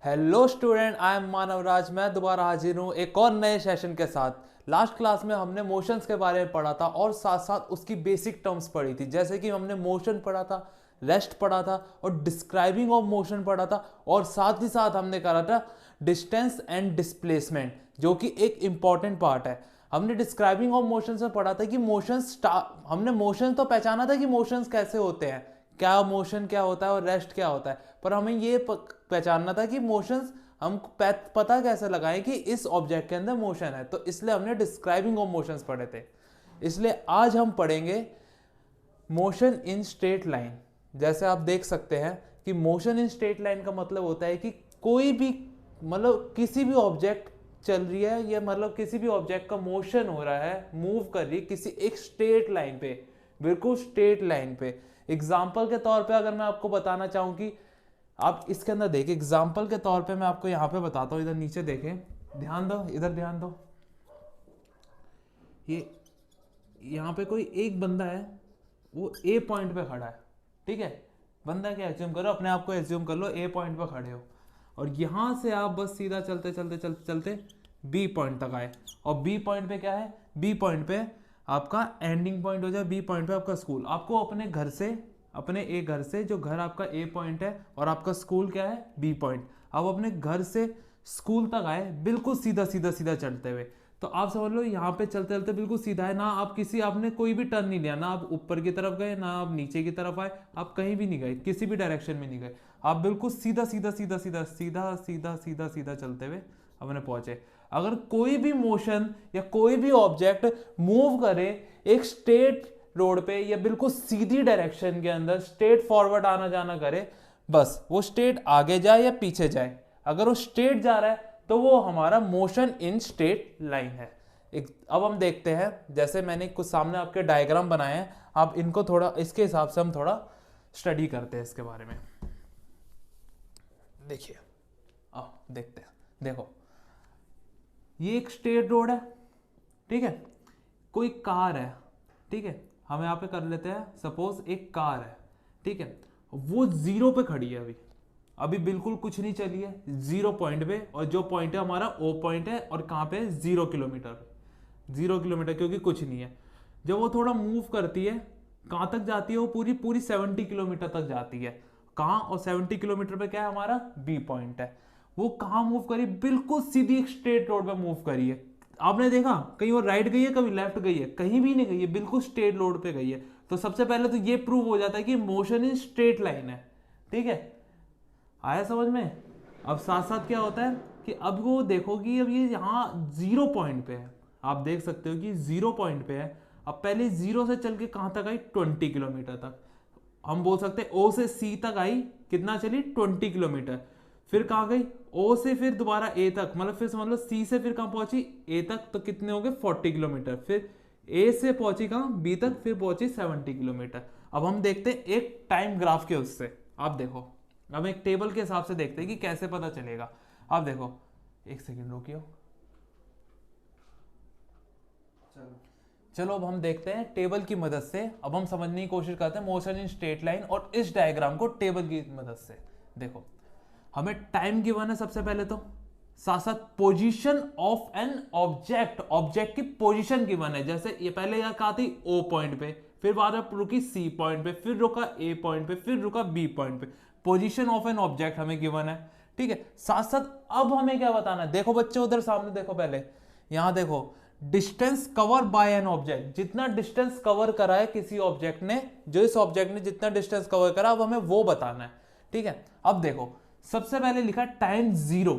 Hello student, I am मानव राज। मैं दोबारा हाजिर हूँ एक और नए सेशन के साथ। लास्ट क्लास में हमने मोशंस के बारे में पढ़ा था और साथ साथ उसकी बेसिक टर्म्स पढ़ी थी, जैसे कि हमने मोशन पढ़ा था, रेस्ट पढ़ा था और डिस्क्राइबिंग ऑफ मोशन पढ़ा था, और साथ ही साथ हमने करा था डिस्टेंस एंड डिस्प्लेसमेंट, जो कि एक इंपॉर्टेंट पार्ट है। हमने डिस्क्राइबिंग ऑफ मोशंस में पढ़ा था कि मोशंस, हमने मोशन तो पहचाना था कि मोशंस कैसे होते हैं, क्या मोशन क्या होता है और रेस्ट क्या होता है, पर हमें ये पहचानना था कि मोशंस हम पता कैसे लगाएं कि इस ऑब्जेक्ट के अंदर मोशन है। तो इसलिए हमने डिस्क्राइबिंग ऑफ मोशंस पढ़े थे। इसलिए आज हम पढ़ेंगे मोशन इन स्ट्रेट लाइन। जैसे आप देख सकते हैं कि मोशन इन स्ट्रेट लाइन का मतलब होता है कि कोई भी, मतलब किसी भी ऑब्जेक्ट चल रही है, या मतलब किसी भी ऑब्जेक्ट का मोशन हो रहा है, मूव कर रही है किसी एक स्ट्रेट लाइन पे, बिल्कुल स्ट्रेट लाइन पे। एग्जाम्पल के तौर पे अगर मैं आपको बताना चाहूँ कि आप इसके अंदर देखिए, एग्जाम्पल के तौर पे मैं आपको यहाँ पे बताता हूँ, इधर नीचे देखें, ध्यान दो, इधर ध्यान दो। ये यहाँ पे कोई एक बंदा है, वो ए पॉइंट पे खड़ा है, ठीक है। बंदा क्या एज्यूम करो, अपने आप को एज्यूम कर लो ए पॉइंट पे खड़े हो, और यहाँ से आप बस सीधा चलते चलते चलते चलते बी पॉइंट तक आए। और बी पॉइंट पे क्या है, बी पॉइंट पे आपका एंडिंग पॉइंट हो जाए, बी पॉइंट पे आपका स्कूल। आपको अपने घर से, अपने एक घर से, जो घर आपका ए पॉइंट है और आपका स्कूल क्या है, बी पॉइंट, आप अपने घर से स्कूल तक आए बिल्कुल सीधा सीधा सीधा चलते हुए। तो आप समझ लो यहाँ पे चलते चलते बिल्कुल सीधा है ना, आप किसी, आपने कोई भी टर्न नहीं लिया, ना आप ऊपर की तरफ गए ना आप नीचे की तरफ आए, आप कहीं भी नहीं गए, किसी भी डायरेक्शन में नहीं गए, आप बिल्कुल सीधा सीधा सीधा सीधा सीधा सीधा सीधा सीधा चलते हुए अपने पहुंचे। अगर कोई भी मोशन या कोई भी ऑब्जेक्ट मूव करे एक स्ट्रेट रोड पे या बिल्कुल सीधी डायरेक्शन के अंदर, स्ट्रेट फॉरवर्ड आना जाना करे, बस वो स्ट्रेट आगे जाए या पीछे जाए, अगर वो स्ट्रेट जा रहा है तो वो हमारा मोशन इन स्ट्रेट लाइन है। अब हम देखते हैं, जैसे मैंने कुछ सामने आपके डायग्राम बनाए हैं, आप इनको थोड़ा इसके हिसाब से हम थोड़ा स्टडी करते हैं इसके बारे में। देखिए, आओ देखते हैं। देखो, ये एक स्ट्रेट रोड है, ठीक है। कोई कार है, ठीक है, हम यहाँ पे कर लेते हैं, सपोज एक कार है, ठीक है, वो जीरो पे खड़ी है, अभी अभी बिल्कुल कुछ नहीं चली है, जीरो पॉइंट पे, और जो पॉइंट है हमारा ओ पॉइंट है, और कहाँ पे, 0 किलोमीटर पे, 0 किलोमीटर, क्योंकि कुछ नहीं है। जब वो थोड़ा मूव करती है, कहाँ तक जाती है, वो पूरी पूरी 70 किलोमीटर तक जाती है। कहाँ, और 70 किलोमीटर पे क्या है, हमारा बी पॉइंट है। वो कहाँ मूव करी, बिल्कुल सीधी एक स्ट्रेट रोड पे मूव करी है। आपने देखा कहीं वो राइट गई है, कभी लेफ्ट गई है, कहीं भी नहीं गई है, बिल्कुल स्ट्रेट रोड पे गई है। तो सबसे पहले तो ये प्रूव हो जाता है कि मोशन इन स्ट्रेट लाइन है, ठीक है। आया समझ में। अब साथ साथ क्या होता है कि अब वो देखो कि अब ये यहाँ 0 पॉइंट पे है, आप देख सकते हो कि 0 पॉइंट पे है। अब पहले 0 से चल के कहाँ तक आई, 20 किलोमीटर तक। हम बोल सकते हैं ओ से सी तक आई, कितना चली, 20 किलोमीटर। फिर कहाँ गई, ओ से फिर दोबारा ए तक, मतलब फिर समझ लो सी से फिर कहाँ पहुंची, ए तक, तो कितने हो गए, 40 किलोमीटर। फिर ए से पहुंची कहाँ, बी तक, फिर पहुंची 70 किलोमीटर। अब हम देखते हैं एक टाइम ग्राफ के उससे, आप देखो, अब एक टेबल के हिसाब से देखते हैं कि कैसे पता चलेगा। आप देखो, एक सेकेंड रुकियो, चलो अब हम देखते हैं टेबल की मदद से। अब हम समझने की कोशिश करते हैं मोशन इन स्ट्रेट लाइन और इस डायग्राम को टेबल की मदद से। देखो, हमें टाइम गिवन है सबसे पहले, तो साथ साथ position of an object, object की पोजीशन गिवन है। जैसे ये पहले यहाँ कहा थी ओ पॉइंट पे, फिर बाद में रुकी सी पॉइंट पे, फिर रुका ए पॉइंट पे, फिर रुका बी पॉइंट पे। पोजीशन ऑफ एन ऑब्जेक्ट हमें गिवन है, ठीक है। साथ साथ अब हमें क्या बताना है, देखो बच्चे उधर सामने देखो, पहले यहां देखो, distance cover bye an object, जितना डिस्टेंस कवर करा है किसी ऑब्जेक्ट ने, जो इस ऑब्जेक्ट ने जितना डिस्टेंस कवर करा, अब हमें वो बताना है, ठीक है। अब देखो, सबसे पहले लिखा टाइम जीरो,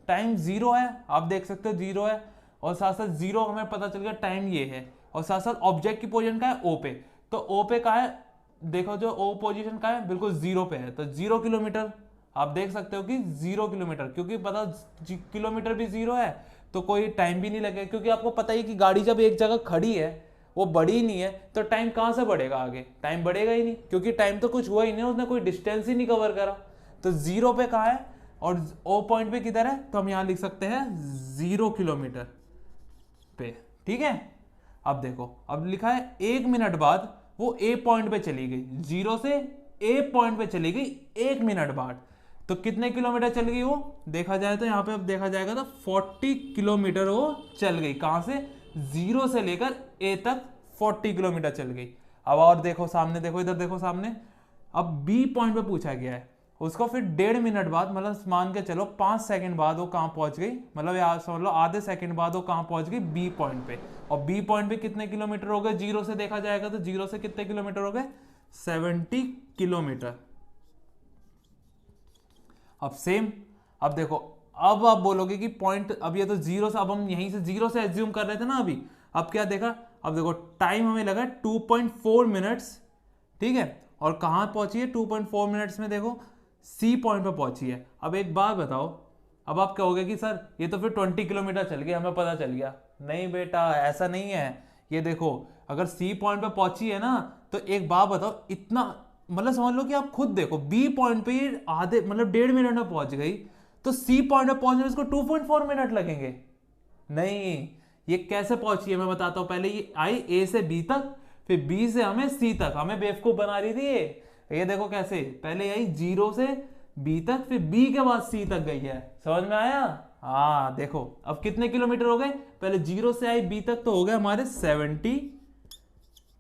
टाइम जीरो है, आप देख सकते हो जीरो है, और साथ साथ जीरो हमें पता चल गया टाइम ये है, और साथ साथ ऑब्जेक्ट की पोजीशन का है ओ पे, तो ओ पे का है, देखो जो ओ पोजीशन का है बिल्कुल जीरो पे है, तो 0 किलोमीटर। आप देख सकते हो कि 0 किलोमीटर, क्योंकि पता किलोमीटर भी जीरो है तो कोई टाइम भी नहीं लगेगा, क्योंकि आपको पता ही कि गाड़ी जब एक जगह खड़ी है, वो बढ़ी नहीं है, तो टाइम कहां से बढ़ेगा, आगे टाइम बढ़ेगा ही नहीं, क्योंकि टाइम तो कुछ हुआ ही नहीं, उसने कोई डिस्टेंस ही नहीं कवर करा। तो जीरो पे कहा है और ओ पॉइंट पे किधर है, तो हम यहां लिख सकते हैं 0 किलोमीटर पे, ठीक है। अब देखो, अब लिखा है 1 मिनट बाद वो ए पॉइंट पे चली गई, जीरो से ए पॉइंट पे चली गई 1 मिनट बाद, तो कितने किलोमीटर चल गई वो, देखा जाए तो यहाँ पे अब देखा जाएगा तो 40 किलोमीटर वो चल गई। कहाँ से, जीरो से लेकर ए तक 40 किलोमीटर चल गई। अब और देखो सामने, देखो इधर देखो सामने, अब बी पॉइंट पे पूछा गया है उसको, फिर 1.5 मिनट बाद, मतलब मान के चलो 5 सेकंड बाद वो कहाँ पहुंच गई, मतलब यार समझ लो आधे सेकंड बाद वो कहाँ पहुंच गई, बी पॉइंट पे। और बी पॉइंट पे कितने किलोमीटर हो गए, जीरो से देखा जाएगा तो जीरो से कितने किलोमीटर हो गए, 70 किलोमीटर। अब सेम, अब देखो, अब आप बोलोगे कि पॉइंट, अब ये तो जीरो से, अब हम यहीं से जीरो से एज्यूम कर रहे थे ना अभी, अब क्या देखा, अब देखो टाइम हमें लगा 2.4 मिनट्स, ठीक है, और कहाँ पहुंची है 2.4 मिनट्स में, देखो सी पॉइंट पे पहुंची है। अब एक बात बताओ, अब आप कहोगे कि सर ये तो फिर 20 किलोमीटर चल गया, हमें पता चल गया। नहीं बेटा, ऐसा नहीं है। ये देखो, अगर सी पॉइंट पे पहुंची है ना, तो एक बात बताओ, इतना मतलब समझ लो कि आप खुद देखो, बी पॉइंट पे ये आधे मतलब 1.5 मिनट में पहुंच गई, तो सी पॉइंट पे पहुंचने में इसको 2.4 मिनट लगेंगे। नहीं, ये कैसे पहुंची है मैं बताता हूं। पहले ये आई ए से बी तक, फिर बी से हमें सी तक, हमें बेवकूफ बना रही थी ये देखो कैसे, पहले आई जीरो से बी तक, फिर बी के बाद सी तक गई है। समझ में आया? हाँ देखो, अब कितने किलोमीटर हो गए, पहले जीरो से आई बी तक तो हो गए हमारे 70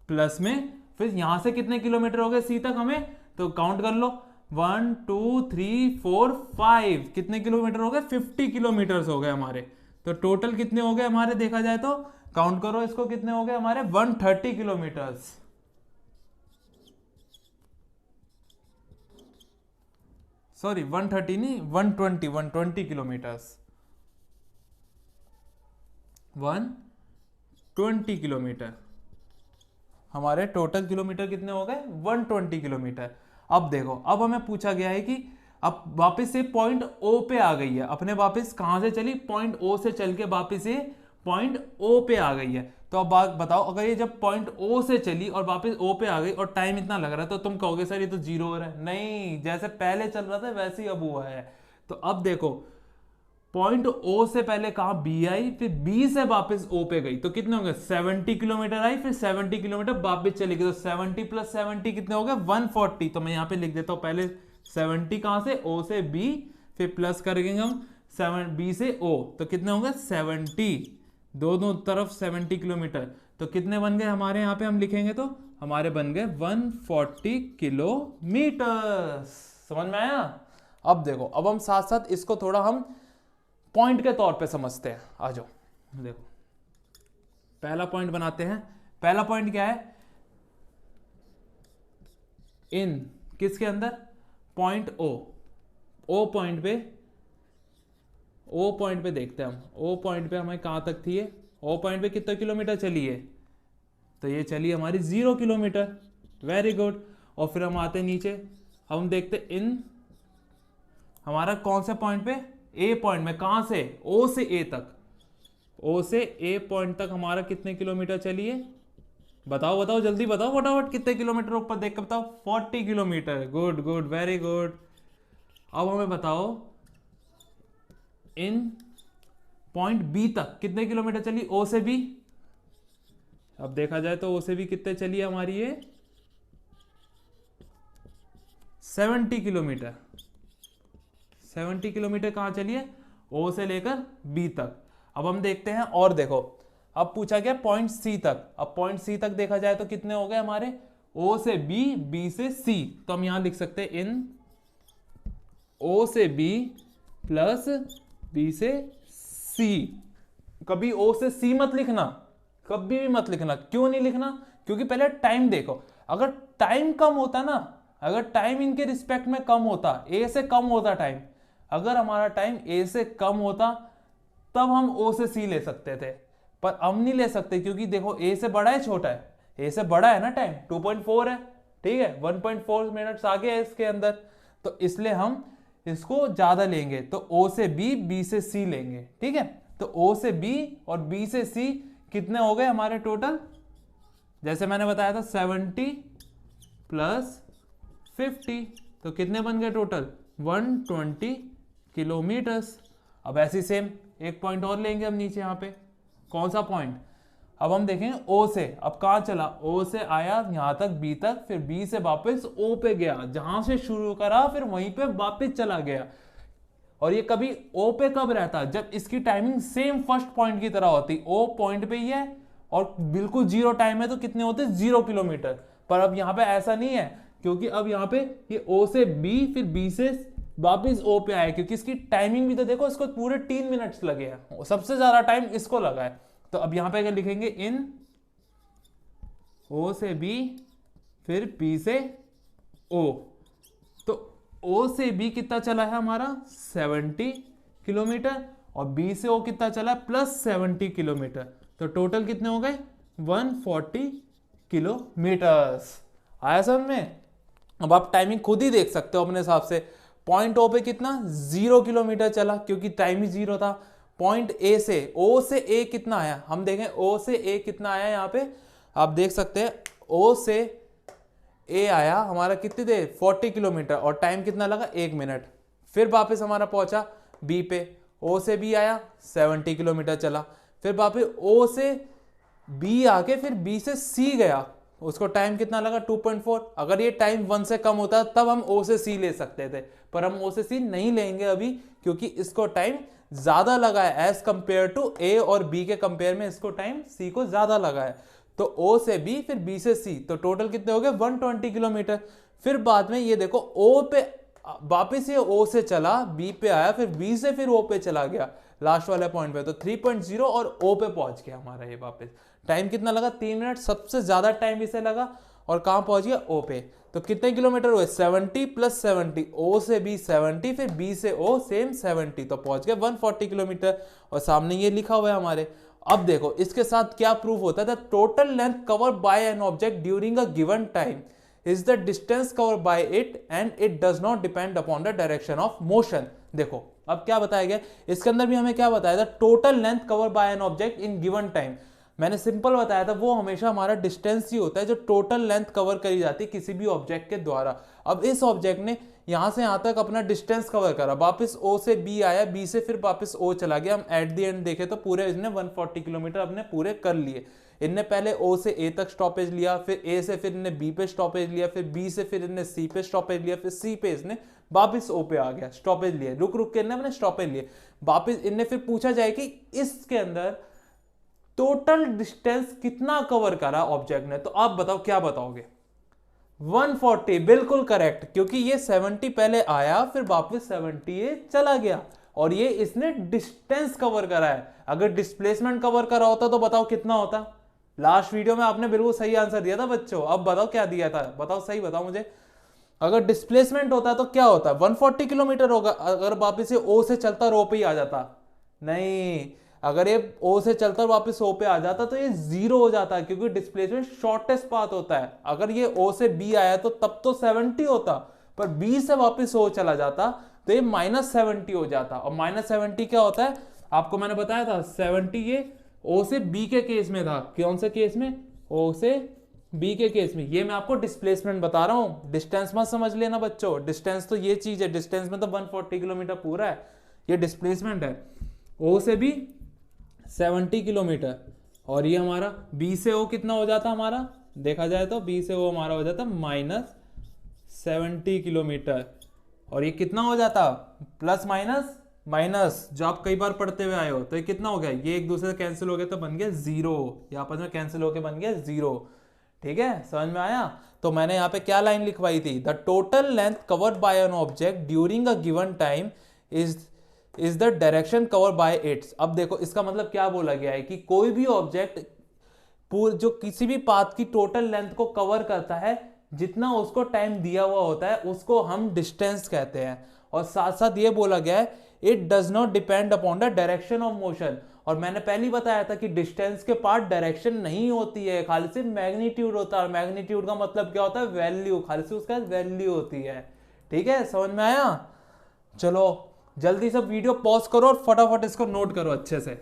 प्लस में, फिर यहां से कितने किलोमीटर हो गए सी तक हमें, तो काउंट कर लो, 1 2 3 4 5, कितने किलोमीटर हो गए, 50 किलोमीटर हो गए हमारे। तो टोटल कितने हो गए हमारे, देखा जाए तो काउंट करो इसको, कितने हो गए हमारे, 130 किलोमीटर्स। सॉरी 130 नहीं, 120 किलोमीटर्स, 120 किलोमीटर हमारे टोटल किलोमीटर कितने हो गए, 120 किलोमीटर। अब देखो, अब हमें पूछा गया है कि अब वापस से पॉइंट ओ पे आ गई है, अपने वापस कहां से चली, पॉइंट ओ से चल के वापस से पॉइंट ओ पे आ गई है। तो अब बात बताओ, अगर ये जब पॉइंट ओ से चली और वापस ओ पे आ गई और टाइम इतना लग रहा है, तो तुम कहोगे सर ये तो जीरो हो रहा है। नहीं, जैसे पहले चल रहा था वैसे ही अब हुआ है। तो अब देखो, पॉइंट ओ से पहले कहा बी आई, फिर बी से वापस ओ पे गई, तो कितने होंगे, 70 किलोमीटर आई, फिर 70 किलोमीटर वापस चली गई, तो 70 प्लस 70 कितने हो गए, 140। तो मैं यहां पे लिख देता हूं, पहले 70 कहां से, ओ से बी, फिर प्लस करेंगे हम 7 बी से ओ, तो कितने होंगे 70, दोनों तरफ 70 किलोमीटर। तो कितने बन गए हमारे, यहाँ पे हम लिखेंगे तो हमारे बन गए 140 किलोमीटर। समझ में आया? अब देखो, अब हम साथ साथ इसको थोड़ा हम पॉइंट के तौर पे समझते हैं। आ जाओ, देखो पहला पॉइंट बनाते हैं। पहला पॉइंट क्या है, इन किसके अंदर, पॉइंट ओ, ओ पॉइंट पे, ओ पॉइंट पे देखते हैं हम, ओ पॉइंट पे हमें कहां तक थी ये, ओ पॉइंट पे कितने किलोमीटर चली है, तो ये चली हमारी 0 किलोमीटर। Very good. और फिर हम आते नीचे, हम देखते इन हमारा कौन से पॉइंट पे, ए पॉइंट में, कहां से, ओ से ए तक, ओ से ए पॉइंट तक हमारा कितने किलोमीटर चली है, बताओ बताओ जल्दी बताओ फटाफट, कितने किलोमीटर ऊपर देख के बताओ, 40 kilometre. Good good, very good. अब हमें बताओ इन पॉइंट बी तक कितने किलोमीटर चली, ओ से बी। अब देखा जाए तो ओ से बी कितने चली है हमारी ये, 70 किलोमीटर। 70 किलोमीटर कहां चली है, ओ से लेकर बी तक। अब हम देखते हैं, और देखो अब पूछा गया पॉइंट सी तक। अब पॉइंट सी तक देखा जाए तो कितने हो गए हमारे, ओ से बी, बी से सी। तो हम यहां लिख सकते हैं इन ओ से बी प्लस बी से सी। कभी ओ से सी मत लिखना, कभी भी मत लिखना। क्यों नहीं लिखना, क्योंकि पहले टाइम देखो, अगर टाइम कम होता ना, अगर टाइम इनके रिस्पेक्ट में कम होता, ए से कम होता टाइम, अगर हमारा टाइम ए से कम होता तब हम ओ से सी ले सकते थे, पर हम नहीं ले सकते, क्योंकि देखो ए से बड़ा है छोटा है, ए से बड़ा है ना टाइम, 2.4 है, ठीक है, 1.4 मिनट्स आगे है इसके अंदर, तो इसलिए हम इसको ज्यादा लेंगे, तो ओ से बी, बी से सी लेंगे, ठीक है। तो ओ से बी और बी से सी कितने हो गए हमारे टोटल, जैसे मैंने बताया था 70 प्लस 50, तो कितने बन गए टोटल, 120 किलोमीटर्स। अब ऐसी सेम एक पॉइंट और लेंगे हम नीचे, यहाँ पे कौन सा पॉइंट, अब हम देखेंगे ओ से, अब कहाँ चला, ओ से आया यहां तक बी तक, फिर बी से वापस ओ पे गया, जहां से शुरू करा फिर वहीं पे वापस चला गया। और ये कभी ओ पे कब रहता, जब इसकी टाइमिंग सेम फर्स्ट पॉइंट की तरह होती, ओ पॉइंट पे ही है और बिल्कुल जीरो टाइम है, तो कितने होते 0 किलोमीटर। पर अब यहाँ पे ऐसा नहीं है, क्योंकि अब यहाँ पे ये ओ से बी फिर बी से वापिस ओ पे आया, क्योंकि इसकी टाइमिंग भी तो देखो, इसको पूरे 3 मिनट्स लगे हैं, सबसे ज्यादा टाइम इसको लगा है। तो अब यहाँ पे क्या लिखेंगे, इन ओ से बी फिर बी से ओ, तो ओ से बी कितना चला है हमारा 70 किलोमीटर और बी से ओ कितना चला है प्लस 70 किलोमीटर, तो टोटल कितने हो गए 140 किलोमीटर्स। आया समझ में? अब आप टाइमिंग खुद ही देख सकते हो अपने हिसाब से, पॉइंट ओ पे कितना 0 किलोमीटर चला क्योंकि टाइम ही 0 था। पॉइंट ए से ओ से ए कितना आया, हम देखें ओ से ए कितना आया, यहाँ पे आप देख सकते हैं ओ से ए आया हमारा कितनी देर 40 किलोमीटर और टाइम कितना लगा 1 मिनट। फिर वापस हमारा पहुंचा बी पे, ओ से बी आया 70 किलोमीटर चला, फिर वापस ओ से बी आके फिर बी से सी गया, उसको टाइम कितना लगा 2.4। अगर ये टाइम 1 से कम होता तब हम ओ से सी ले सकते थे, पर हम ओ से सी नहीं लेंगे अभी, क्योंकि इसको टाइम ज्यादा लगा है एज कंपेयर टू ए, और बी के कंपेयर में इसको टाइम सी को ज्यादा लगा है। तो ओ से बी फिर बी से सी, तो टोटल कितने हो गए 120 किलोमीटर। फिर बाद में ये देखो ओ पे वापिस ये ओ से चला बी पे आया, फिर बी से फिर ओ पे चला गया लास्ट वाले पॉइंट पे, तो 3.0 और ओ पे पहुंच गया हमारा ये वापस। टाइम कितना लगा 3 मिनट, सबसे ज्यादा टाइम इसे लगा, और कहां पहुंच गया ओ पे। तो कितने किलोमीटर हुए 70 प्लस 70, ओ से बी 70 फिर बी से ओ सेम 70, तो पहुंच गए 140 किलोमीटर। और सामने ये लिखा हुआ है हमारे। अब देखो इसके साथ क्या प्रूफ होता है, the total length cover by an object during a given time is the distance covered by it and it does not depend upon the direction of motion। देखो अब क्या बताया गया, इसके अंदर भी हमें क्या बताया था, total length cover by an object in given time. मैंने सिंपल बताया था, वो हमेशा हमारा डिस्टेंस ही होता है जो टोटल लेंथ कवर करी जाती है किसी भी ऑब्जेक्ट के द्वारा। अब इस ऑब्जेक्ट ने यहां से यहां तक अपना डिस्टेंस कवर करा, वापस ओ से बी आया, बी से फिर वापस ओ चला गया, हम एट द एंड देखे तो पूरे इसने 140 किलोमीटर अपने पूरे कर लिए। इनने पहले ओ से ए तक स्टॉपेज लिया, फिर ए से फिर इन्हें बी पे स्टॉपेज लिया, फिर बी से फिर इन्हें सी पे स्टॉपेज लिया, फिर सी पे इसने वापस ओ पे आ गया, स्टॉपेज लिए, रुक रुक के इन्हें स्टॉपेज लिए वापस। इनने फिर पूछा जाए कि इसके अंदर टोटल डिस्टेंस कितना कवर करा ऑब्जेक्ट ने, तो आप बताओ क्या बताओगे 140, बिल्कुल करेक्ट, क्योंकि ये 70 पहले आया फिर वापस 70 ये चला गया, और ये इसने डिस्टेंस कवर करा है। अगर डिस्प्लेसमेंट कवर करा होता तो बताओ कितना होता। लास्ट वीडियो में आपने बिल्कुल सही आंसर दिया था बच्चों, अब बताओ क्या दिया था, बताओ सही बताओ मुझे। अगर डिस्प्लेसमेंट होता तो क्या होता, 140 किलोमीटर होगा, अगर वापिस ये ओ से चलता रो पे ही आ जाता, नहीं, अगर ये ओ से चलता वापस ओ पे आ जाता तो ये 0 हो जाता, क्योंकि डिस्प्लेसमेंट शॉर्टेस्ट पाथ होता है। अगर ये ओ से बी आया तो तब तो 70 होता, पर बी से वापस ओ चला जाता तो ये -70 हो जाता, और -70 क्या होता है आपको मैंने बताया था, 70 ये ओ से बी के केस में था। कौन से केस में, ओ से बी के केस में। ये मैं आपको डिस्प्लेसमेंट बता रहा हूं, डिस्टेंस मत समझ लेना बच्चों, डिस्टेंस तो ये चीज है, डिस्टेंस में तो 140 किलोमीटर पूरा है, ये डिस्प्लेसमेंट है। ओ से बी 70 किलोमीटर, और ये हमारा बी से ओ कितना हो जाता हमारा, देखा जाए तो बी से ओ हमारा हो जाता -70 किलोमीटर, और ये कितना हो जाता प्लस माइनस माइनस, जो आप कई बार पढ़ते हुए आए हो, तो ये कितना हो गया, ये एक दूसरे से कैंसिल हो गया तो बन गया 0, यहाँ पर में कैंसिल होकर बन गया 0। ठीक है, समझ में आया। तो मैंने यहाँ पे क्या लाइन लिखवाई थी, the total length covered by an object during a given time is the direction cover by it's. अब देखो इसका मतलब क्या बोला गया है कि कोई भी ऑब्जेक्ट जो किसी भी पाथ की टोटल लेंथ को कवर करता है, जितना उसको टाइम दिया हुआ होता है उसको हम डिस्टेंस कहते हैं। और साथ साथ ये बोला गया है it does not depend upon the direction of motion. और मैंने पहले ही बताया था कि डिस्टेंस के पार्ट डायरेक्शन नहीं होती है, खाली सिर्फ मैग्नीट्यूड होता है। मैग्नीट्यूड का मतलब क्या होता है, वैल्यू, खाली सिर्फ उसका वैल्यू होती है। ठीक है, समझ में आया। चलो जल्दी से वीडियो पॉज करो और फटाफट इसको नोट करो अच्छे से।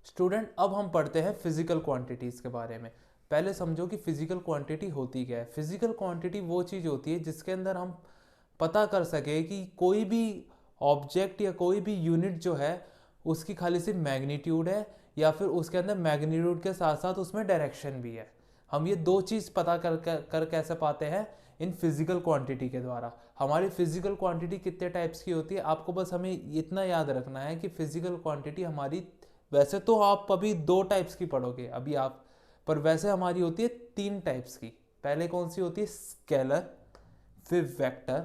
स्टूडेंट, अब हम पढ़ते हैं फिजिकल क्वांटिटीज के बारे में। पहले समझो कि फिजिकल क्वांटिटी होती क्या है। फिजिकल क्वांटिटी वो चीज होती है जिसके अंदर हम पता कर सके कि कोई भी ऑब्जेक्ट या कोई भी यूनिट जो है उसकी खाली सिर्फ मैग्नीट्यूड है, या फिर उसके अंदर मैग्नीट्यूड के साथ साथ उसमें डायरेक्शन भी है। हम ये दो चीज पता कर कैसे पाते हैं, इन फिजिकल क्वांटिटी के द्वारा। हमारी फिजिकल क्वांटिटी कितने टाइप्स की होती है, आपको बस हमें इतना याद रखना है कि फिजिकल क्वांटिटी हमारी, वैसे तो आप अभी 2 टाइप्स की पढ़ोगे अभी आप, पर वैसे हमारी होती है 3 टाइप्स की। पहले कौन सी होती है, स्केलर, फिर वेक्टर,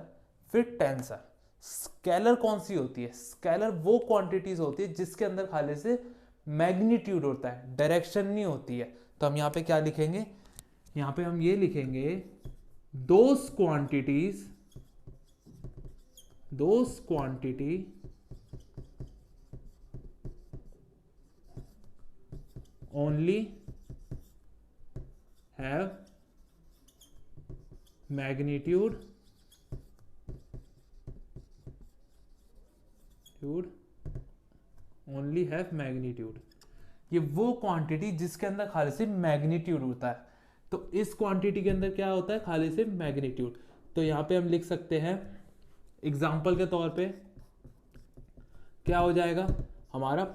फिर टेंसर। स्केलर कौन सी होती है, स्केलर वो क्वांटिटीज होती है जिसके अंदर खाली से मैग्नीट्यूड होता है, डायरेक्शन नहीं होती है। तो हम यहाँ पे क्या लिखेंगे, यहाँ पे हम ये लिखेंगे, दोस quantity only have magnitude only have magnitude। ये वो क्वांटिटी जिसके अंदर खाली सिर्फ मैग्नीट्यूड होता है। तो इस क्वांटिटी के अंदर क्या होता है, खाली सिर्फ मैग्नीट्यूड। तो यहां पे हम लिख सकते हैं एग्जांपल के तौर पे, क्या हो जाएगा हमारा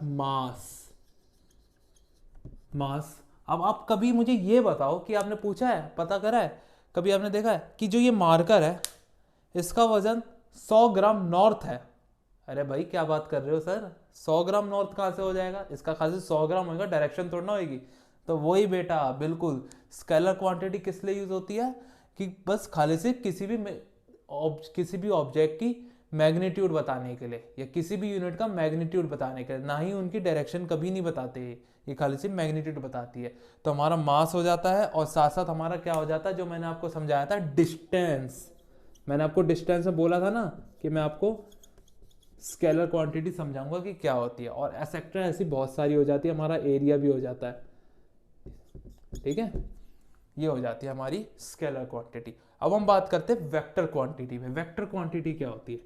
मास। अब आप कभी मुझे ये बताओ कि आपने पूछा है, पता करा है, कभी आपने देखा है कि जो ये मार्कर है इसका वजन 100 ग्राम नॉर्थ है। अरे भाई क्या बात कर रहे हो सर, 100 ग्राम नॉर्थ कहाँ से हो जाएगा, इसका खाली 100 ग्राम होगा, डायरेक्शन थोड़ा ना होगी। तो वही बेटा बिल्कुल, स्केलर क्वांटिटी किस लिए यूज होती है कि बस खाली से किसी भी ऑब्जेक्ट की मैग्नीट्यूड बताने के लिए, या किसी भी यूनिट का मैग्नीट्यूड बताने के लिए, ना ही उनकी डायरेक्शन कभी नहीं बताते, ये खाली सिर्फ मैग्नीट्यूड बताती है। तो हमारा मास हो जाता है, और साथ साथ हमारा क्या हो जाता है, जो मैंने आपको समझाया था, डिस्टेंस। मैंने आपको डिस्टेंस में बोला था ना कि मैं आपको स्केलर क्वांटिटी समझाऊंगा कि क्या होती है, और एक्सेट्रा ऐसी बहुत सारी हो जाती है, हमारा एरिया भी हो जाता है, ठीक है। ये हो जाती है हमारी स्केलर क्वांटिटी। अब हम बात करते हैं वेक्टर क्वांटिटी में। वेक्टर क्वांटिटी क्या होती है,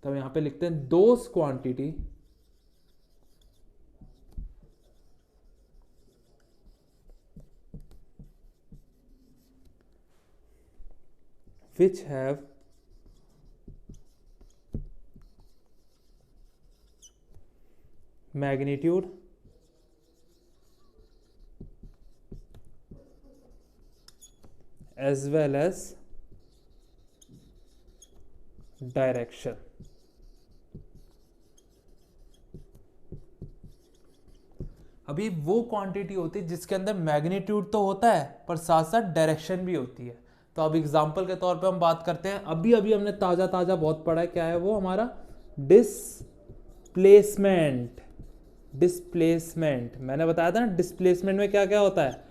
तो हम यहां पे लिखते हैं दोस quantity which have magnitude as well as direction। अभी वो क्वांटिटी होती है जिसके अंदर मैग्नीट्यूड तो होता है पर साथ साथ डायरेक्शन भी होती है। तो अब एग्जांपल के तौर पे हम बात करते हैं, अभी अभी हमने ताजा ताजा बहुत पढ़ा है, क्या है वो हमारा डिस्प्लेसमेंट। मैंने बताया था ना डिस्प्लेसमेंट में क्या क्या होता है,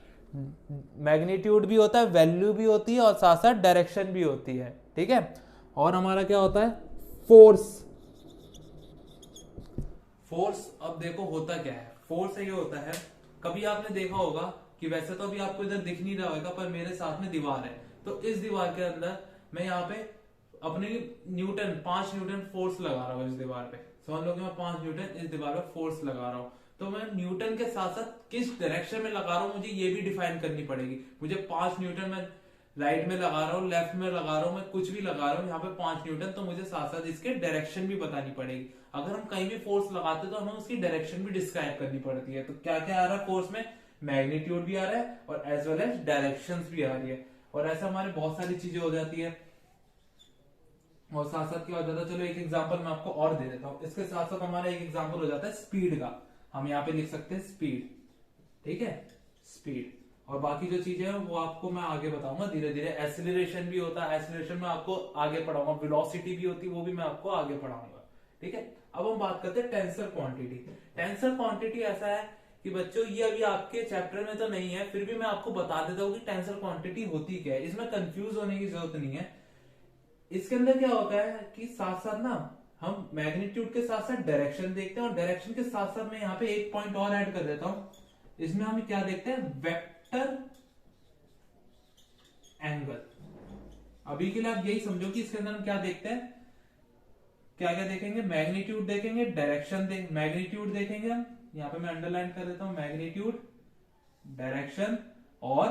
मैग्नीट्यूड भी होता है, वैल्यू भी होती है, और साथ साथ डायरेक्शन भी होती है, ठीक है। और हमारा क्या होता है, फोर्स। अब देखो होता क्या है, फोर्स ये होता है, कभी आपने देखा होगा कि वैसे तो अभी आपको इधर दिख नहीं रहा होगा, पर मेरे साथ में दीवार है, तो इस दीवार के अंदर मैं यहाँ पे अपने 5 न्यूटन फोर्स लगा रहा हूँ इस दीवार पे। समझ लो कि मैं 5 न्यूटन इस दीवार पे फोर्स लगा रहा हूँ। तो मैं न्यूटन के साथ साथ किस डायरेक्शन में लगा रहा हूँ मुझे ये भी डिफाइन करनी पड़ेगी। मुझे 5 न्यूटन में राइट में लगा रहा हूँ, लेफ्ट में लगा रहा हूँ, मैं कुछ भी लगा रहा हूँ यहाँ पे 5 न्यूटन, तो मुझे साथ साथ इसके डायरेक्शन भी बतानी पड़ेगी। अगर हम कहीं भी फोर्स लगाते तो हमें उसकी डायरेक्शन भी डिस्क्राइब करनी पड़ती है। तो क्या क्या आ रहा है फोर्स में, मैग्नीट्यूड भी आ रहा है और एज वेल एज डायरेक्शन भी आ रही है, और ऐसा हमारे बहुत सारी चीजें हो जाती है। और साथ साथ क्या हो जाता है, चलो एक एग्जांपल मैं आपको और दे देता हूँ। इसके साथ साथ हमारा एक एग्जांपल हो जाता है स्पीड का। हम यहाँ पे लिख सकते हैं स्पीड, ठीक है, स्पीड। और बाकी जो चीजें हैं वो आपको मैं आगे बताऊंगा धीरे धीरे। एसिलरेशन भी होता है, एसिलरेशन में आपको आगे पढ़ाऊंगा। वेलोसिटी भी होती है, वो भी मैं आपको आगे पढ़ाऊंगा, ठीक है। अब हम बात करते हैं टेंसर क्वांटिटी। टेंसर क्वांटिटी ऐसा है कि बच्चों ये अभी आपके चैप्टर में तो नहीं है, फिर भी मैं आपको बता देता हूँ कि टेंसर क्वांटिटी होती क्या है। इसमें कंफ्यूज होने की जरूरत नहीं है। इसके अंदर क्या होता है कि साथ साथ ना हम मैग्नीट्यूड के साथ साथ डायरेक्शन देखते हैं, और डायरेक्शन के साथ साथ मैं यहाँ पे एक पॉइंट और ऐड कर देता हूं। इसमें हम क्या देखते हैं, वेक्टर एंगल। अभी के लिए आप यही समझो कि इसके अंदर हम क्या देखते हैं, क्या क्या देखेंगे, मैग्नीट्यूड देखेंगे, डायरेक्शन मैग्नीट्यूड देखेंगे हम, यहाँ पे मैं अंडरलाइन कर देता हूं, मैग्नीट्यूड, डायरेक्शन और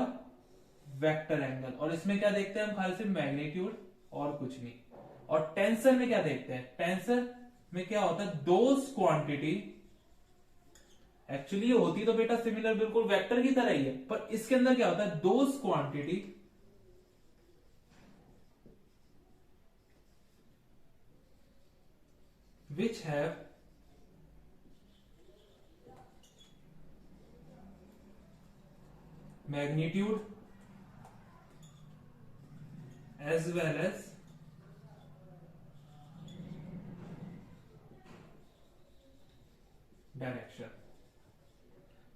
वेक्टर एंगल। और इसमें क्या देखते हैं हम, खाली सिर्फ मैग्नीट्यूड और कुछ नहीं। और टेंसर में क्या देखते हैं, टेंसर में क्या होता है, दोस क्वांटिटी एक्चुअली ये होती तो बेटा सिमिलर बिल्कुल वेक्टर की तरह ही है, पर इसके अंदर क्या होता है, those quantity which have magnitude as well as direction.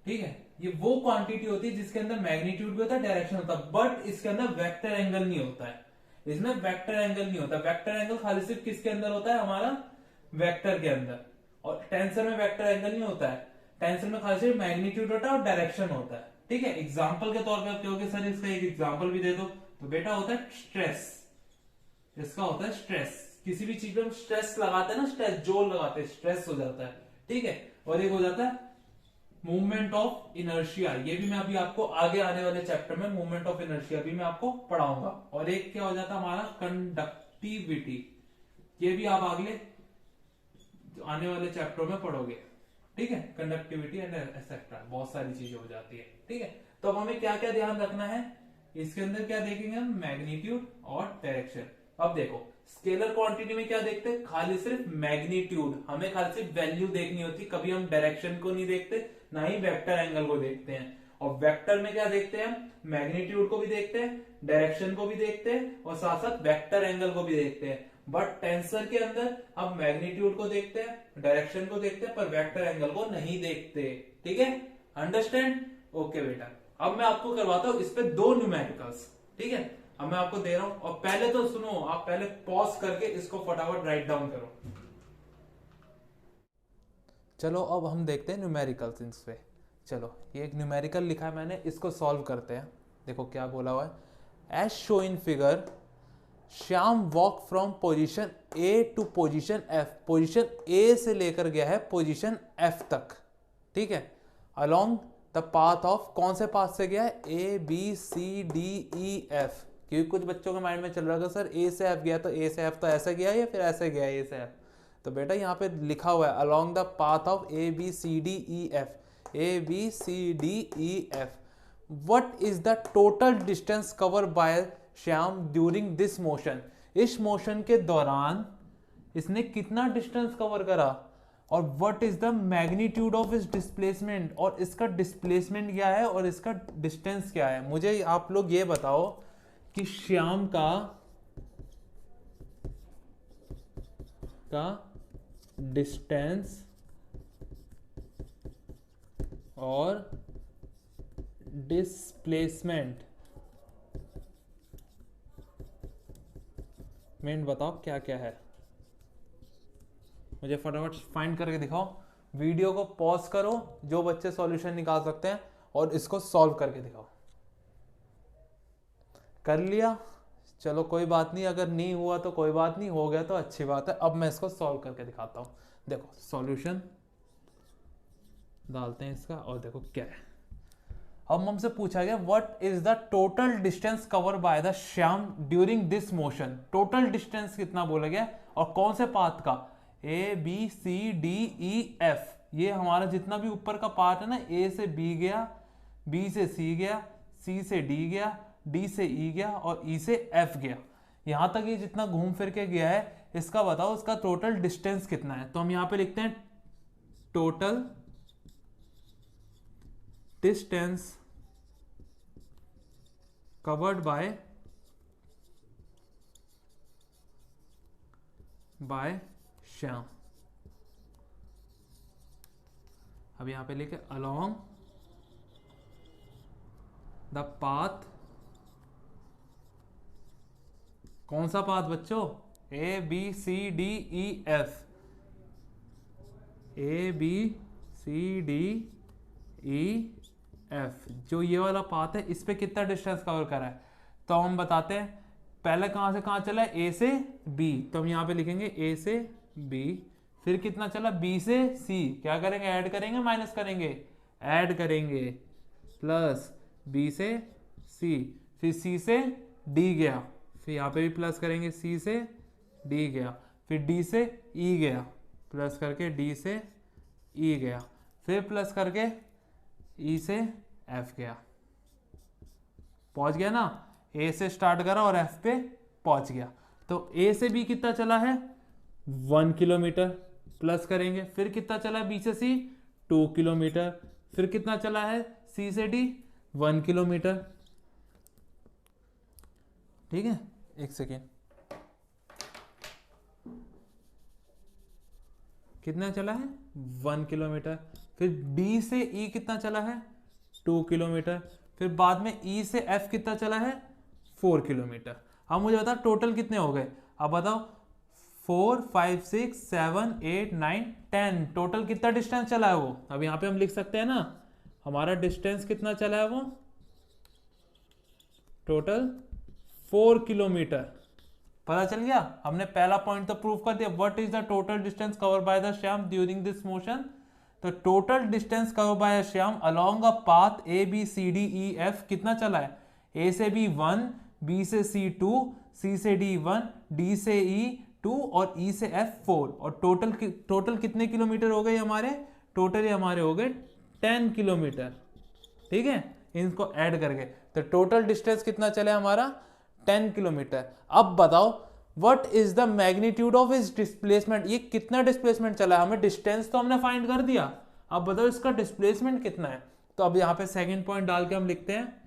ठीक है, ये वो क्वांटिटी होती है जिसके अंदर मैग्नीट्यूड भी होता है, डायरेक्शन होता है, बट इसके अंदर वेक्टर एंगल नहीं होता है। इसमें वेक्टर एंगल नहीं होता। वेक्टर एंगल खाली सिर्फ किसके अंदर होता है, हमारा वेक्टर के अंदर। और टेंसर में वेक्टर एंगल नहीं होता है, टेंसर में खाली सिर्फ मैग्नीट्यूड होता है और डायरेक्शन होता है। ठीक है, एग्जाम्पल के तौर पर आप कहोगे सर इसका एक एग्जाम्पल भी दे दो, तो बेटा होता है स्ट्रेस। इसका होता है स्ट्रेस। किसी भी चीज में हम स्ट्रेस लगाते हैं ना, स्ट्रेस जोर लगाते हैं, स्ट्रेस हो जाता है। ठीक है, और एक हो जाता है मूवमेंट ऑफ इनर्शिया। ये भी मैं अभी आपको आगे आने वाले चैप्टर में मूवमेंट ऑफ इनर्शिया भी मैं आपको पढ़ाऊंगा। और एक क्या हो जाता है हमारा कंडक्टिविटी, ये भी आप आगे आने वाले चैप्टर में पढ़ोगे। ठीक है, कंडक्टिविटी एंड एक्सेट्रा, बहुत सारी चीजें हो जाती है। ठीक है, तो अब हमें क्या क्या ध्यान रखना है, इसके अंदर क्या देखेंगे हम, मैग्नीट्यूड और डायरेक्शन। अब देखो स्केलर क्वांटिटी में क्या देखते हैं, खाली सिर्फ मैग्नीट्यूड, हमें खाली सिर्फ वैल्यू देखनी होती, कभी हम डायरेक्शन को नहीं देखते, ना ही वेक्टर एंगल को देखते हैं। और वेक्टर में क्या देखते हैं हम, मैग्नीट्यूड को भी देखते हैं, डायरेक्शन को भी देखते हैं, और साथ साथ वेक्टर एंगल को भी देखते हैं। बट टेंसर के अंदर हम मैग्नीट्यूड को देखते हैं, डायरेक्शन को देखते हैं, पर वेक्टर एंगल को नहीं देखते। ठीक है, अंडरस्टैंड? ओके बेटा, अब मैं आपको करवाता हूं इस पे दो न्यूमेरिकल्स। ठीक है, अब मैं आपको दे रहा हूं, और पहले तो सुनो, आप पहले पॉज करके इसको फटाफट राइट डाउन करो। चलो अब हम देखते हैं न्यूमेरिकल्स इस पे। चलो ये एक न्यूमेरिकल लिखा है मैंने, इसको सॉल्व करते हैं। देखो क्या बोला हुआ है, as show in figure Shyam walk from position A to position F. Position A से लेकर गया है पोजीशन एफ तक। ठीक है, अलोंग द पाथ ऑफ, कौन से पाथ से गया है, A B C D E F. क्योंकि कुछ बच्चों के माइंड में चल रहा था सर ए से एफ गया तो ए से एफ तो ऐसे गया या फिर ऐसे गया ए से एफ। तो बेटा यहाँ पे लिखा हुआ है along the path of A B C D E F, A B C D E F. What is the total distance cover by Shyam during this motion. इस मोशन के दौरान इसने कितना डिस्टेंस कवर करा, और what is the magnitude of इस displacement, और इसका डिस्प्लेसमेंट क्या है और इसका डिस्टेंस क्या है। मुझे आप लोग ये बताओ कि श्याम का डिस्टेंस और डिस्प्लेसमेंट बताओ क्या क्या है, मुझे फटाफट फाइंड करके दिखाओ। वीडियो को पॉज करो जो बच्चे सॉल्यूशन निकाल सकते हैं, और इसको सॉल्व करके दिखाओ। कर लिया, चलो कोई बात नहीं, अगर नहीं हुआ तो कोई बात नहीं, हो गया तो अच्छी बात है। अब मैं इसको सॉल्व करके दिखाता हूं। देखो सॉल्यूशन डालते हैं इसका, और देखो क्या है। अब हमसे पूछा गया what is the total distance cover by the Shyam during this motion. Total distance कितना बोला गया, और कौन से पाथ का, A B C D E F. ये हमारा जितना भी ऊपर का पार्ट है ना, ए से बी गया, बी से सी गया, सी से डी गया, डी से ई गया, और ई से एफ गया। यहां तक ये जितना घूम फिर के गया है, इसका बताओ इसका टोटल डिस्टेंस कितना है। तो हम यहां पे लिखते हैं total distance covered by Shyam. अब यहां पे लिखे अलोंग द पाथ, कौन सा पाथ बच्चों, A B C D E F, A B C D E F. जो ये वाला पाथ है इस पे कितना डिस्टेंस कवर करा है, तो हम बताते हैं पहले कहां से कहां चला है, ए से बी, तो हम यहां पे लिखेंगे ए से बी। फिर कितना चला, बी से सी, क्या करेंगे, ऐड करेंगे माइनस करेंगे, ऐड करेंगे, प्लस बी से सी, फिर सी से डी गया, फिर यहाँ पे भी प्लस करेंगे, सी से डी गया, फिर डी से ई गया, प्लस करके डी से ई गया, फिर प्लस करके ई से एफ गया, पहुंच गया ना, ए से स्टार्ट करा और एफ पे पहुंच गया। तो ए से बी कितना चला है 1 किलोमीटर, प्लस करेंगे, फिर कितना चला है बी से सी 2 किलोमीटर, फिर कितना चला है सी से डी 1 किलोमीटर। ठीक है, एक सेकेंड, कितना चला है 1 किलोमीटर, फिर डी से ई कितना चला है 2 किलोमीटर, फिर बाद में ई से एफ कितना चला है 4 किलोमीटर। अब मुझे बता टोटल कितने हो गए, अब बताओ 4 5 6 7 8 9 10, टोटल कितना डिस्टेंस चला है वो। अब यहाँ पे हम लिख सकते हैं ना हमारा डिस्टेंस कितना चला है वो, टोटल 4 किलोमीटर। पता चल गया, हमने पहला पॉइंट तो प्रूव कर दिया, what is the total distance cover by the Shyam during this motion. तो total distance cover by Shyam along a path A B C D E F कितना चला है, ए से बी 1, बी से सी 2, सी से डी 1, डी से ई 2 और ई से एफ 4। और टोटल कितने किलोमीटर हो गए हमारे, टोटल हमारे हो गए 10 किलोमीटर। ठीक है, इनको ऐड करके तो टोटल डिस्टेंस कितना चले हमारा 10 किलोमीटर। अब बताओ what is the magnitude of इस डिस्प्लेसमेंट, ये कितना डिस्प्लेसमेंट चला है, हमें डिस्टेंस तो हमने फाइंड कर दिया, अब बताओ इसका डिस्प्लेसमेंट कितना है। तो अब यहाँ पे सेकंड पॉइंट डाल के हम लिखते हैं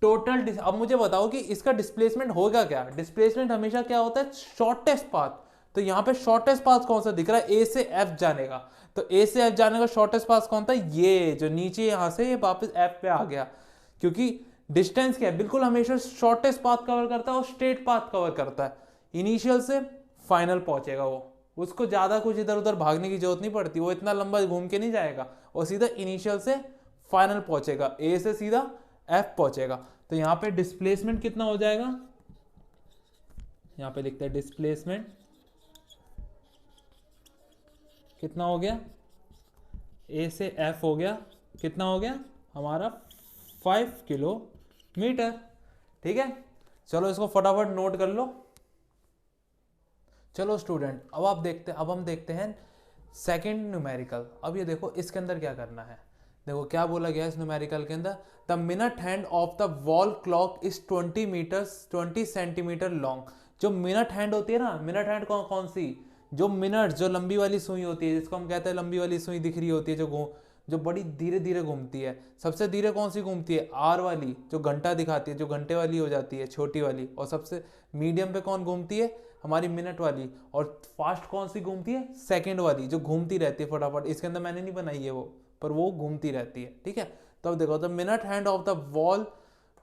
टोटल। अब मुझे बताओ कि इसका डिस्प्लेसमेंट होगा क्या, डिस्प्लेसमेंट हमेशा क्या होता है शॉर्टेस्ट पाथ। तो यहाँ पे शॉर्टेस्ट पाथ कौन सा दिख रहा है, ए से एफ जाने का, तो ए से एफ जाने का शॉर्टेस्ट पाथ कौन था, ये जो नीचे यहाँ से ये वापस एफ पे आ गया, क्योंकि डिस्टेंस क्या है बिल्कुल हमेशा शॉर्टेस्ट पाथ कवर करता है और स्ट्रेट पाथ कवर करता है, इनिशियल से फाइनल पहुंचेगा वो, उसको ज्यादा कुछ इधर उधर भागने की जरूरत नहीं पड़ती, वो इतना लंबा घूम के नहीं जाएगा और सीधा इनिशियल से फाइनल पहुंचेगा, ए से सीधा एफ पहुंचेगा। तो यहाँ पे डिस्प्लेसमेंट कितना हो जाएगा, यहाँ पे लिखते हैं डिस्प्लेसमेंट कितना हो गया, ए से एफ हो गया, कितना हो गया हमारा 5 किलोमीटर। ठीक है, चलो इसको फटाफट नोट कर लो। चलो स्टूडेंट, अब हम देखते हैं सेकंड न्यूमेरिकल। अब ये देखो इसके अंदर क्या करना है, देखो क्या बोला गया इस न्यूमेरिकल के अंदर, the minute hand of the wall clock is 20 centimetre long. जो मिनट हैंड होती है ना, मिनट हैंड कौन सी, जो मिनट जो लंबी वाली सुई होती है, जिसको हम कहते हैं लंबी वाली सुई दिख रही होती है, जो बड़ी धीरे धीरे घूमती है, सबसे धीरे कौन सी घूमती है, आर वाली जो घंटा दिखाती है, जो घंटे वाली हो जाती है छोटी वाली, और सबसे मीडियम पे कौन घूमती है हमारी मिनट वाली, और फास्ट कौन सी घूमती है सेकंड वाली जो घूमती रहती है फटाफट। इसके अंदर मैंने नहीं बनाई है वो, पर वो घूमती रहती है। ठीक है, तो अब देखो the minute hand of the wall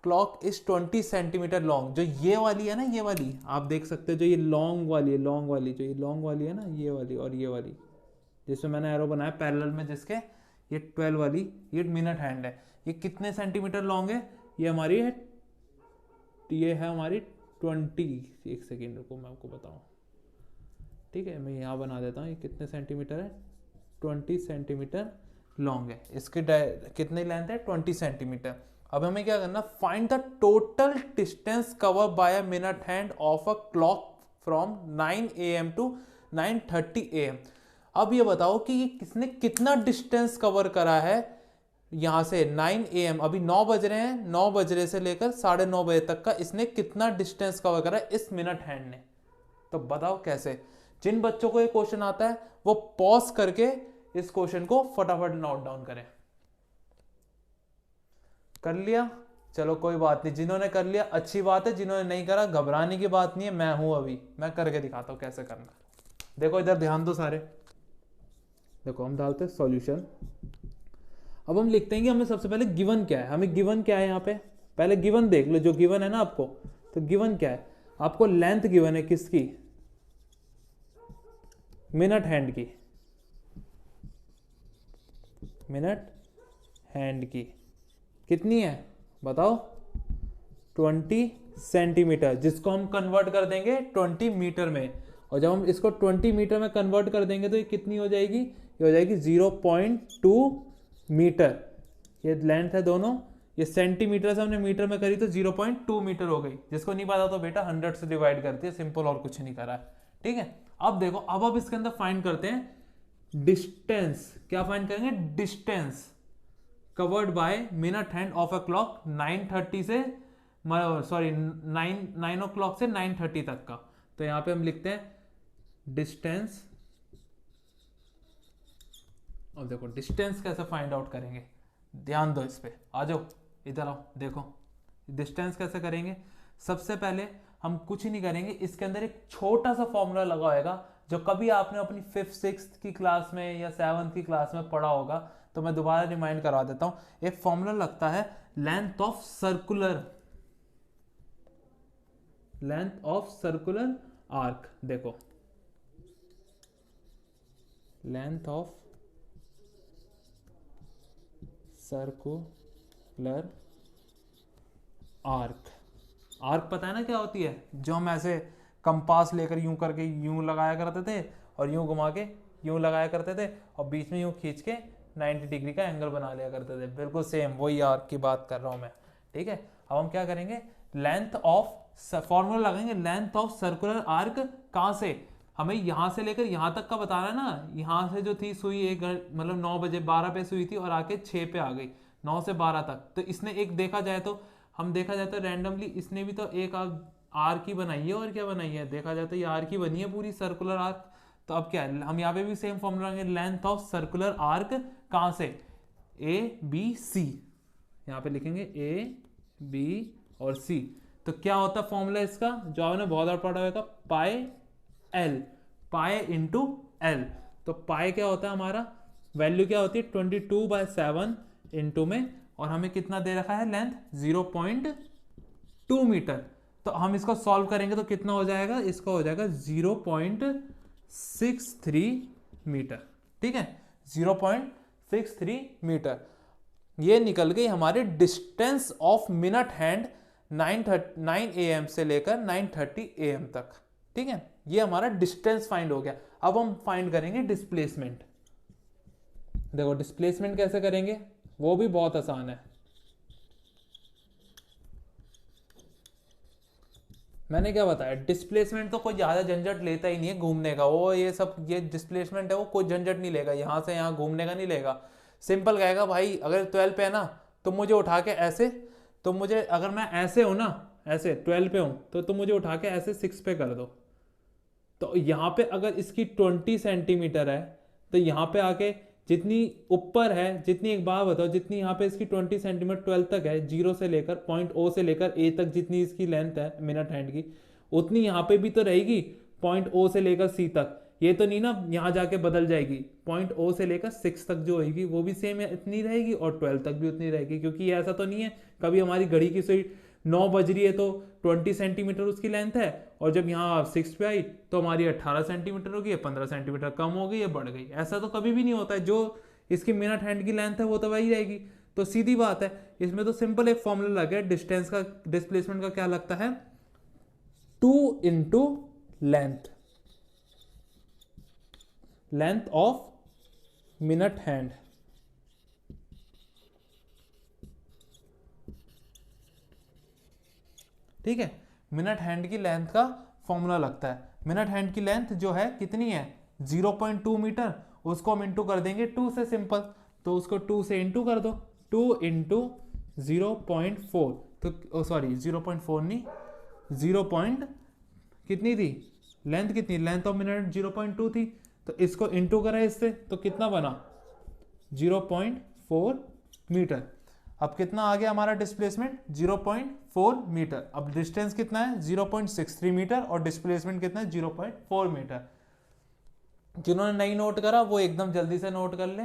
clock is 20 centimetre long. जो ये वाली है ना, ये वाली आप देख सकते हो, जो ये लॉन्ग वाली है, लॉन्ग वाली जो ये लॉन्ग वाली है ना, ये वाली और ये वाली जिसमें मैंने एरो बनाया पैरेलल में, जिसके ये 12 वाली ये मिनट हैंड है, ये कितने सेंटीमीटर लॉन्ग है, ये हमारी है, ये है हमारी 20, एक सेकेंड रुको मैं आपको बताऊं। ठीक है, मैं यहाँ बना देता हूँ, ये कितने सेंटीमीटर है 20 सेंटीमीटर लॉन्ग है, इसकी कितनी लेंथ है 20 सेंटीमीटर। अब हमें क्या करना, find the total distance cover by a minute hand of a clock from 9 AM to 9:30 AM। अब ये बताओ कि ये किसने कितना डिस्टेंस कवर करा है यहाँ से 9 AM, अभी 9 बज रहे हैं, 9 बज रहे से लेकर 9:30 बजे तक का इसने कितना डिस्टेंस कवर करा है इस मिनट हैंड ने। तो बताओ कैसे। जिन बच्चों को ये क्वेश्चन आता है वो पॉज करके इस क्वेश्चन को फटाफट नोट डाउन करें। कर लिया, चलो कोई बात नहीं, जिन्होंने कर लिया अच्छी बात है, जिन्होंने नहीं करा घबराने की बात नहीं है, मैं हूं अभी, मैं करके दिखाता हूं कैसे करना। देखो इधर ध्यान दो सारे, देखो हम डालते हैं सॉल्यूशन। अब हम लिखते हैं कि हमें सबसे पहले गिवन क्या है, हमें गिवन क्या है यहाँ पे, पहले गिवन देख लो, जो गिवन है ना आपको, तो गिवन क्या है आपको, लेंथ गिवन है किसकी, मिनट हैंड की, मिनट हैंड की कितनी है बताओ 20 सेंटीमीटर, जिसको हम कन्वर्ट कर देंगे 20 मीटर में, और जब हम इसको 20 मीटर में कन्वर्ट कर देंगे तो ये कितनी हो जाएगी, ये हो जाएगी 0.2 मीटर। ये लेंथ है दोनों, ये सेंटीमीटर से हमने मीटर में करी तो 0.2 मीटर हो गई। जिसको नहीं पता तो बेटा 100 से डिवाइड करती है, सिंपल और कुछ नहीं करा है। ठीक है, अब देखो अब इसके अंदर फाइंड करते हैं डिस्टेंस क्या फाइंड करेंगे, distance covered by minute hand of a clock 9:30 से सॉरी 9 ओ क्लॉक से 9:30 तक का। तो यहां पे हम लिखते हैं डिस्टेंस। और देखो डिस्टेंस कैसे फाइंड आउट करेंगे, ध्यान दो इस पे, आ जाओ इधर आओ, देखो डिस्टेंस कैसे करेंगे। सबसे पहले हम कुछ ही नहीं करेंगे, इसके अंदर एक छोटा सा फॉर्मूला लगा होगा जो कभी आपने अपनी 5th 6th की क्लास में या 7th की क्लास में पढ़ा होगा, तो मैं दोबारा रिमाइंड करवा देता हूं। एक फॉर्मूला लगता है लेंथ ऑफ सर्कुलर आर्क। देखो length of circular arc, arc पता है ना क्या होती है, जो हम ऐसे कंपास लेकर यूं करके यूं लगाया करते थे और यूं घुमा के यूं लगाया करते थे और बीच में यूं खींच के 90 डिग्री का एंगल बना लिया करते थे, बिल्कुल सेम वही आर्क की बात कर रहा हूं मैं। ठीक है, अब हम क्या करेंगे, लेंथ ऑफ फॉर्मूला लगाएंगे लेंथ ऑफ सर्कुलर आर्क। कहां से, हमें यहां से लेकर यहां तक का बताना है ना। यहां से जो थी सुई एक मतलब 9 बजे 12 पे सुई थी और आके 6 पे आ गई, 9 से 12 तक। तो इसने एक देखा जाए तो रैंडमली इसने भी तो एक आर्क ही बनाई है, और क्या बनाई है, देखा जाए तो ये आर्क ही बनी है पूरी, सर्कुलर आर्क। तो अब क्या है, हम यहाँ पे भी सेम फॉर्मूला लेंगे, लेंथ ऑफ सर्कुलर आर्क कहां से, ए बी सी, यहाँ पे लिखेंगे ए बी और सी। तो क्या होता है फॉर्मूला इसका, जो आपने बहुत बार पढ़ा होगा, pi L, pi into L. तो पाई क्या होता है हमारा, वैल्यू क्या होती है 22/7 इंटू में, और हमें कितना दे रखा है लेंथ 0.2 मीटर। तो हम इसको सॉल्व करेंगे तो कितना हो जाएगा, इसका हो जाएगा 0.63 मीटर। ठीक है, 0.63 मीटर। ये निकल गई हमारी distance of minute hand 9 AM से लेकर 9:30 AM तक। ठीक है, ये हमारा डिस्टेंस फाइंड हो गया। अब हम फाइंड करेंगे डिस्प्लेसमेंट। देखो डिस्प्लेसमेंट कैसे करेंगे, वो भी बहुत आसान है। मैंने क्या बताया, डिस्प्लेसमेंट तो कोई ज्यादा झंझट लेता ही नहीं है घूमने का, वो ये सब ये डिस्प्लेसमेंट है वो कोई झंझट नहीं लेगा, यहां से यहां घूमने का नहीं लेगा। सिंपल कहेगा भाई अगर 12 पे है ना तो मुझे उठा के ऐसे, तो मुझे अगर मैं ऐसे हूं ना, ऐसे 12 पे हूं तो तुम मुझे उठा के ऐसे 6 पे कर दो। तो यहाँ पे अगर इसकी 20 सेंटीमीटर है तो यहाँ पे आके जितनी ऊपर है, जितनी एक बात बताओ, जितनी यहाँ पे इसकी 20 सेंटीमीटर 12 तक है, 0 से लेकर पॉइंट ओ से लेकर ए तक जितनी इसकी लेंथ है मिनट हैंड की, उतनी यहाँ पे भी तो रहेगी पॉइंट ओ से लेकर सी तक। ये तो नहीं ना यहाँ जाके बदल जाएगी, पॉइंट ओ से लेकर 6 तक जो होगी वो भी सेम इतनी रहेगी और 12 तक भी उतनी रहेगी, क्योंकि ऐसा तो नहीं है कभी हमारी घड़ी की सुई 9 बज रही है तो 20 सेंटीमीटर उसकी लेंथ है, और जब यहाँ 6 पे आई तो हमारी 18 सेंटीमीटर हो गई, 15 सेंटीमीटर कम हो गई या बढ़ गई। ऐसा तो कभी भी नहीं होता है, जो इसकी मिनट हैंड की लेंथ है वो तो वही रहेगी। तो सीधी बात है, इसमें तो सिंपल एक फॉर्मूला लगा है डिस्टेंस का, डिस्प्लेसमेंट का क्या लगता है, 2 into length of minute hand. ठीक है, मिनट हैंड की लेंथ का फॉर्मूला लगता है। मिनट हैंड की लेंथ जो है कितनी है 0.2 मीटर, उसको हम इंटू कर देंगे 2 से, सिंपल। तो उसको 2 से इंटू कर दो, 2 इंटू 0.4, तो सॉरी 0.4 नहीं, 0 कितनी थी लेंथ, कितनी लेंथ ऑफ मिनट 0.2 थी, तो इसको इंटू करा इससे तो कितना बना 0.4 मीटर। अब कितना आ गया हमारा डिस्प्लेसमेंट 0.4 मीटर। अब डिस्टेंस कितना है 0.63 मीटर और डिस्प्लेसमेंट कितना है 0.4 मीटर। जिन्होंने नहीं नोट करा वो एकदम जल्दी से नोट कर ले।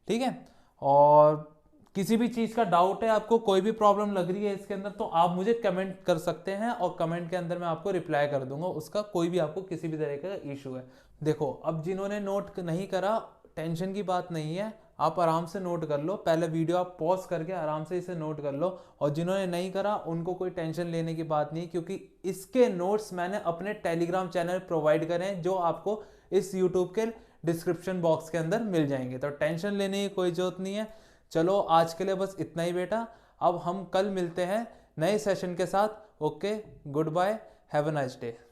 ठीक है, और किसी भी चीज का डाउट है, आपको कोई भी प्रॉब्लम लग रही है इसके अंदर, तो आप मुझे कमेंट कर सकते हैं और कमेंट के अंदर मैं आपको रिप्लाई कर दूंगा उसका, कोई भी आपको किसी भी तरह का इशू है। देखो अब जिन्होंने नोट नहीं करा, टेंशन की बात नहीं है, आप आराम से नोट कर लो, पहले वीडियो आप पॉज करके आराम से इसे नोट कर लो। और जिन्होंने नहीं करा उनको कोई टेंशन लेने की बात नहीं, क्योंकि इसके नोट्स मैंने अपने टेलीग्राम चैनल प्रोवाइड करे हैं, जो आपको इस यूट्यूब के डिस्क्रिप्शन बॉक्स के अंदर मिल जाएंगे, तो टेंशन लेने की कोई जरूरत नहीं है। चलो आज के लिए बस इतना ही बेटा, अब हम कल मिलते हैं नए सेशन के साथ। Okay, good bye, have a nice day.